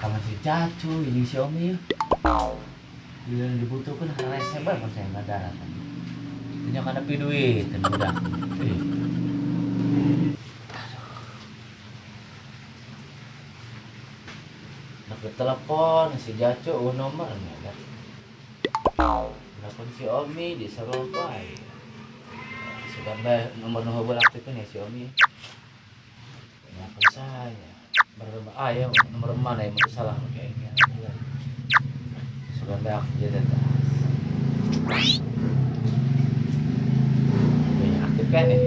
Kamu si Cacu, ini si Omi ya. Bila yang dibutuhkan hal sebar kan saya nggak darah kan. Punya kan tapi duit, dan udah. Nak telepon si Cacu, nomor nih kan. Telepon si Omi di Saropai. Sudah nomor aktifkan ya si Omi. Kenapa saya? Ya nomor mana yang mau salah kayaknya. Sudah banyak jadi ini aktifkan nih.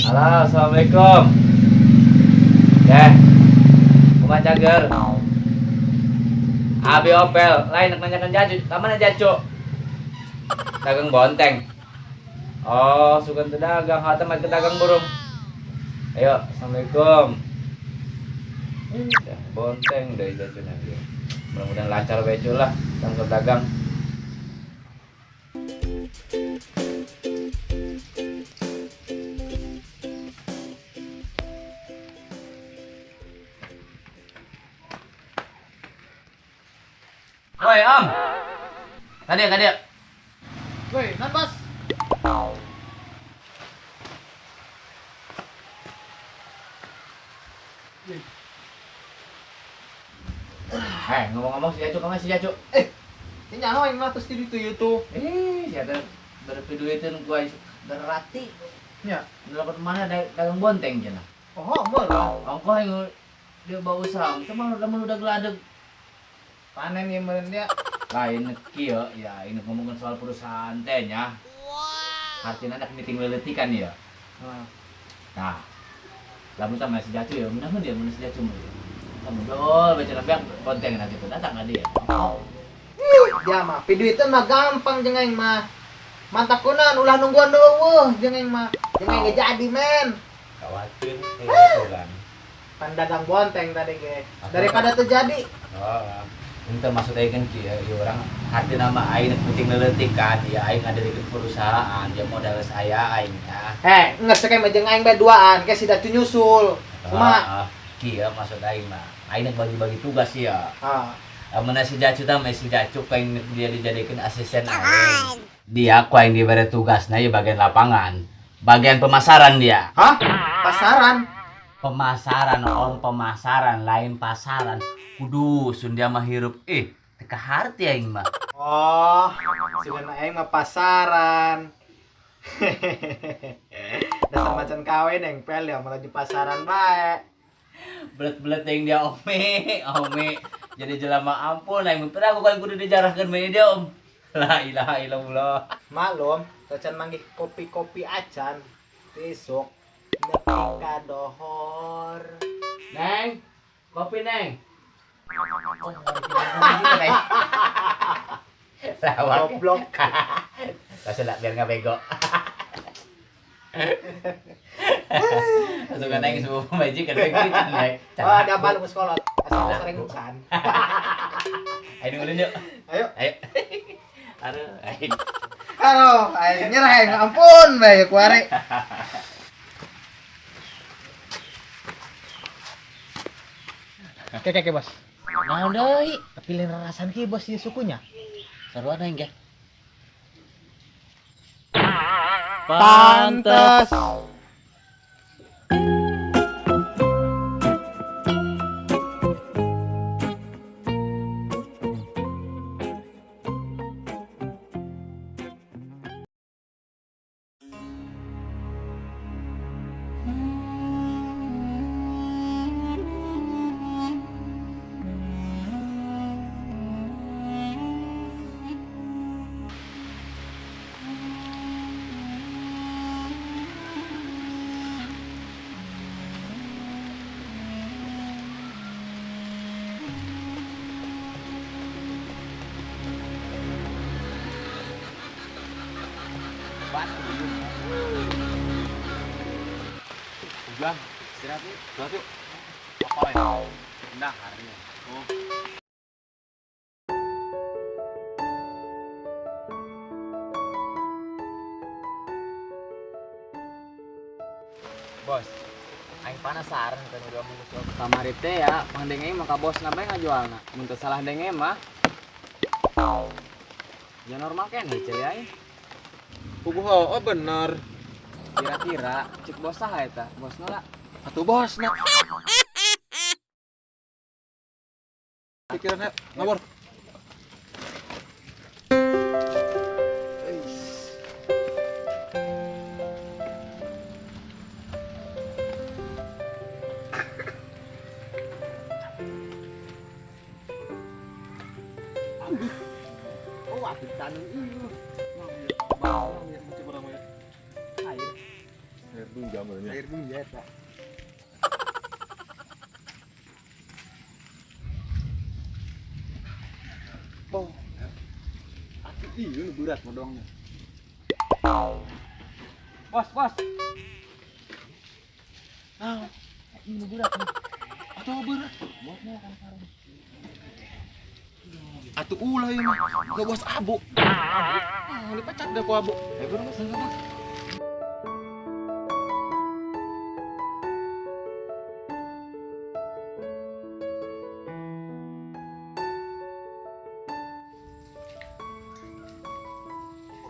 Halo, assalamualaikum. Bunga cager. Abi Opel, lain nak nanyakan Jacu. Kamana Jacu? Dagang bonteng. Oh, suka dagang, hatam ke dagang burung. Ayo, assalamualaikum. Bonteng dari Jacu nanti. Mudah-mudahan lancar bejo lah, tanggal dagang. Woi, Om. Tadi. Woi, nan bos. Ngomong-ngomong si Jacu. Ini nyaho yang ngatus di itu YouTube. Si ada berpiduitin gua berarti. Ya. Dapat mana dagang bonteng cenah. Oh, mor. Ongko yang dia bawa usaha, cuma udah geladeg. Panen yang meureun dia. Lain kieu ya, ini ngomongin soal perusahaan teh nya. Artinya anak meeting leletikan ya. Nah, lamun tah si Jacu ya, mudah dia mun si Jacu mah. Kamu dol baca lebih bonteng nah gitu, datang dia. Dia mah video itu mah gampang jeung mah. Mantakunan ulah nungguan deueuh jeung mah. Jeung ge jadi men. Khawatir itu kan. Pandagang bonteng tadi ge. Daripada terjadi. Oh. Itu maksudnya kan ya orang hati nama aing penting leletik kan ya aing ada di perusahaan ya modal saya aing ya. Nges kayak jeung aing bae duaan ke si Dacu nyusul. Kumaha? Kieu maksud aing mah. Aing bagi-bagi tugas ya. Amun si Jacu tah si Jacu kain dia dijadikan asisten aing. Dia ku aing diberi tugasna ya bagian lapangan. Bagian pemasaran dia. Hah? Pasaran? Pemasaran lain pasaran. Kudu Sunda mah hirup teka harti aing mah. Oh, sudah aing mah pasaran. Dasar macan kawin nengpel ya malah di pasaran bae. Belet-belet yang dia Ome. Jadi jelema ampun aing pernah aku kan kudu dijarahkeun bae dia Om. La ilaha illallah. Malum, tacan manggih kopi-kopi acan. Besok nepi ka dohor. Neng, kopi Neng. Goblok. Kasih lah biar nggak bego. Langsung kan neng semua pemaji kan bego kan neng. Oh ada apa lu sekolah? Asal sering bukan. Ayo dulu yuk. Ayo. Aduh, Ayo nyerah ampun bae kuare. Oke bos. Nah deui. Tapi lain rarasan ki bos di sukunya. Saruan aing ge. Pantes. Udah, istirahat yuk. Istirahat yuk. Apa ya? Pindah harinya. Oh. Bos, aing penasaran kan udah menusuk kamar teh ya, pang denge mah bos nabe ngajualna. Mun teu salah denge mah ya normal kan heuh aing. Oh bener. Kira-kira cek bos saha eta? Bosna lah. Atuh bos na. Pikiran ngabur. Oh, atuh tanun ieu. Air dulu jamannya. Air dulu ya, Pak. Oh. Atuh ieu berat modongnya. Bos, bos. Nah, ini berat nih. Atuh berat. Bosnya kan sarung. Atuh ulah ieu mah. Gak bos abu. Ah, dipecat deh ku abu. Bos, bos.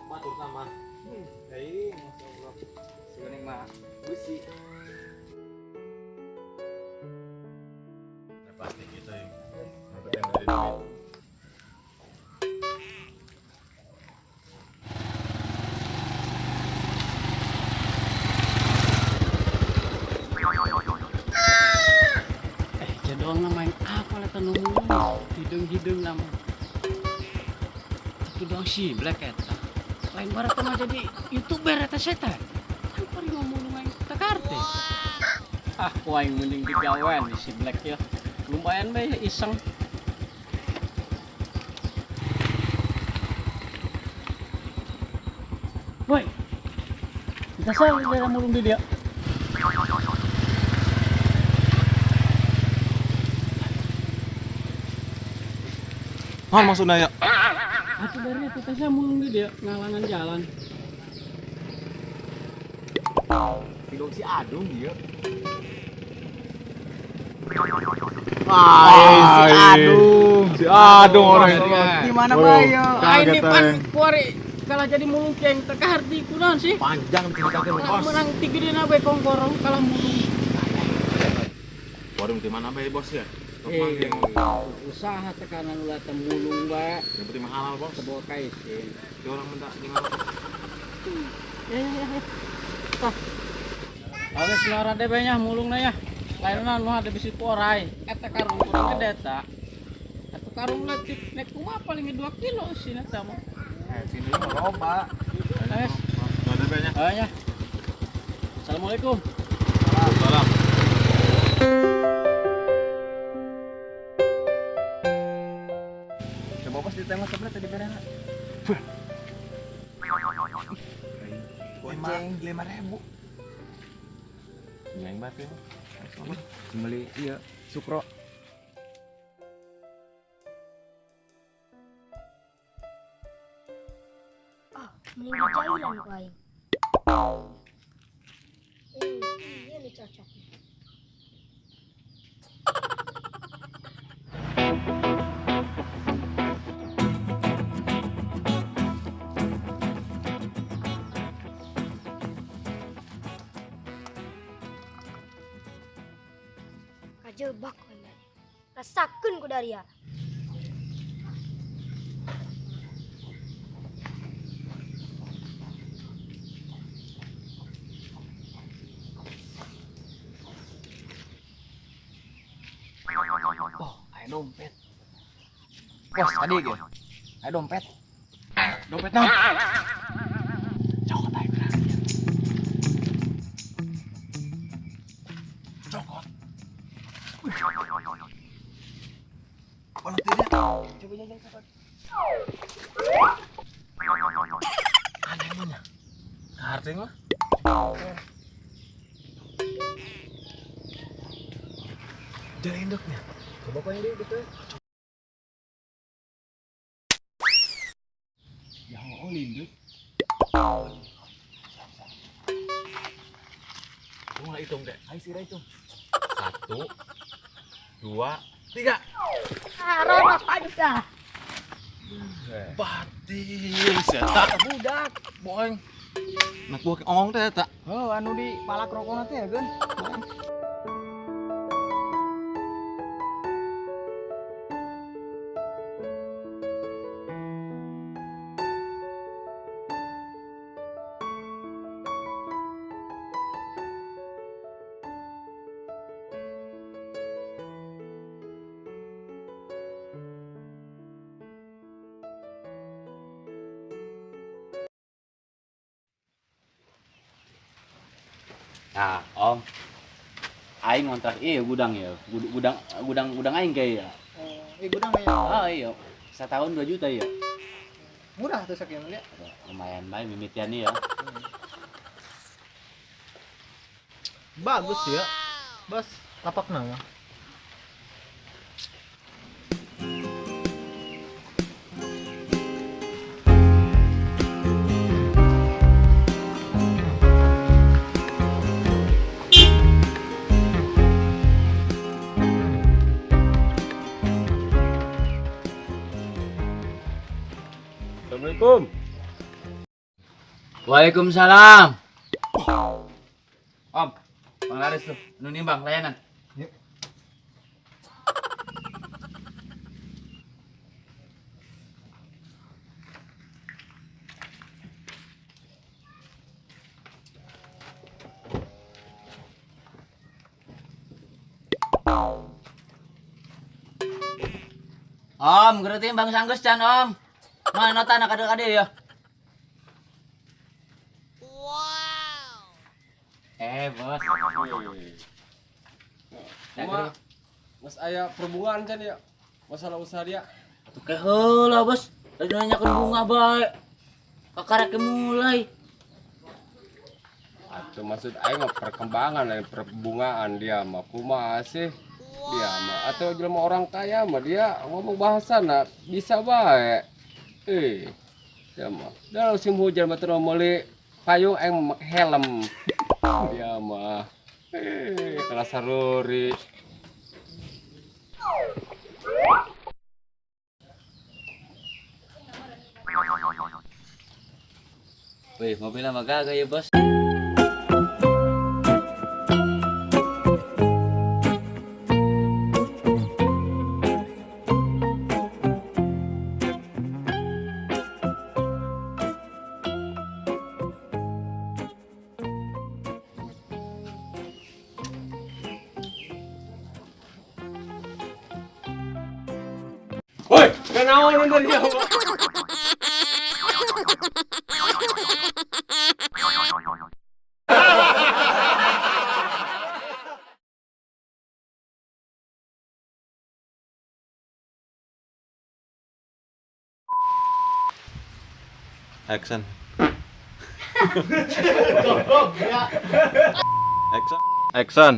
Matur sama. Hei, masyaallah. Sini mah busi. Pasti gitu ya. Dapat yang dari duit. Jadwal main apa lah tanung hidung nama itu doang sih black eta lain barat mah jadi youtuber eta setan kan pari ngomong main takarte ku aing mending digawean di si black ya lumayan bae iseng boy kita sel daerah mulung di dia Han maksudnya ya. Atuh dari itu saya mulung di dia ngalangan jalan. Pilong si Adung dia. Si Adung orangnya. Gimana Waduh, bayo? kaget, Ini pan eh. kuari kalah jadi mulung ceng teka harti kunaon sih? Panjang ceritakan Kalah bos. menang tinggi di nabe kongkorong kalah mulung. Warung di mana be bos ya? Eh, usaha tekanan ulah temulung ba Yang penting mahal bos. sebuah kaisin. Si orang minta di mana? Ya. Tah. Awas lara deh nya mulung na ya. Lainna nu ada bisi porai. Eta karung kurang gede ta. Eta karung letik nek kumaha paling 2 kilo sih eta mah. Sini mah loba. Ayo. Nggak ada be nya. Ya. Assalamualaikum. Salam. Coba bos ditengok sebelah tadi berana. Goceng 5.000. Yang batu. Beli iya sukro. Meninggal jailan ku aing. Iya nih cocok. Kajebak we mah. Rasakeun ku Daria. Oh, ayo dompet. Bos, tadi gitu. Ayo dompet. Dompet nah. Cokot ayo berani. Cokot. Mana tidak? Coba jajan cokot. Aneh mana? Harting mah. Dari induknya. Coba kau yang di gitu ya. Ya oh linduk. Mau nggak hitung deh? Ayo sih hitung. 1, 2, 3. Rara pada. Batin, setak budak, boeng. Nak buah ongong teh tak? Oh, anu di palak rokok teh ya, Gun. Nah, Om. Aing ngontrak gudang ya. Gudang aing kayak ya. Gudang ya. Oh iya. Setahun 2 juta ya. Murah tuh saking lihat. Lumayan baik mimitian ya. Bagus ya. Bos, lapak nama. Assalamualaikum. Waalaikumsalam. Om, Bang Laris tuh, nu nimbang layanan. Yuk. Om, gerti Bang Sanggus can Om. Mana nota anak kade-kade ya? Bos. Cuma Mas aya perhubungan kan ya? Masalah usaha dia. Oke heula, Bos. Tadi nanyakeun bunga bae. Kakarek mulai. Atuh maksud aing mah perkembangan dari perbungaan dia mah kumaha sih? Dia mah atau jelema orang kaya mah dia ngomong bahasana bisa bae. Dia mah dalam musim hujan mah teu meuli payung aing make helm. Dia mah kelas saruri. Wih, mobilnya mah gagah ya, Bos. Woi, kenaon dari dia? Action. Goblok ya. Action. Action.